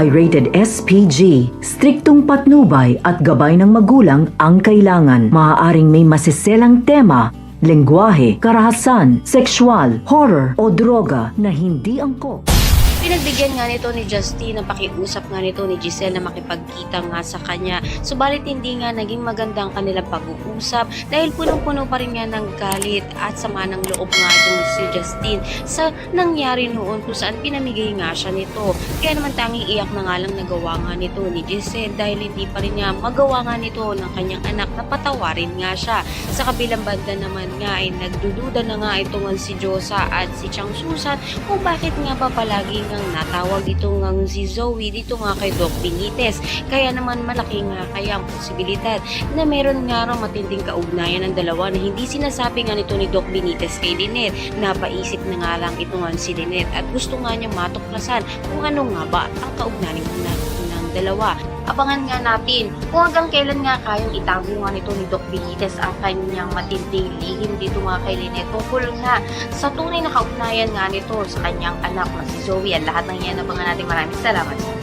ay rated SPG. Striktong patnubay at gabay ng magulang ang kailangan. Maaaring may masiselang tema, lengguwahe, karahasan, sexual, horror o droga na hindi angkop. Pinagbigyan nga nito ni Justin ang pakiusap nga nito ni Giselle na makipagkita nga sa kanya. Subalit hindi nga naging magandang kanilang pag-uusap dahil punong-puno pa rin nga ng galit at sama ng loob nga itong si Justin sa nangyari noon kung saan pinamigay nga siya nito. Kaya naman tanging iyak na nga lang nagawa nga nito ni Giselle dahil hindi pa rin nga magawa nga nito ng kanyang anak na patawarin nga siya. Sa kabilang banda naman nga ay nagdududa na nga itong si Josa at si Chang Susan kung bakit nga ba palagi ang natawag ito ngang si Zoe dito nga kay Doc Benitez. Kaya naman malaki nga kaya ang posibilidad na meron nga raw matinding kaugnayan ng dalawa na hindi sinasabi nga nito ni Doc Benitez kay Lynette. Napaisip na nga lang ito nga si Lynette at gusto nga niya matuklasan kung ano nga ba ang kaugnayan ng dalawa. Abangan nga natin kung hanggang kailan nga kayang itago nga nito ni Doc Benitez ang kanyang matinding lihim dito nga kay Lynette tungkol nga sa tunay na kaugnayan nga nito sa kanyang anak na si Zoe. At lahat ng yan abangan natin. Maraming salamat.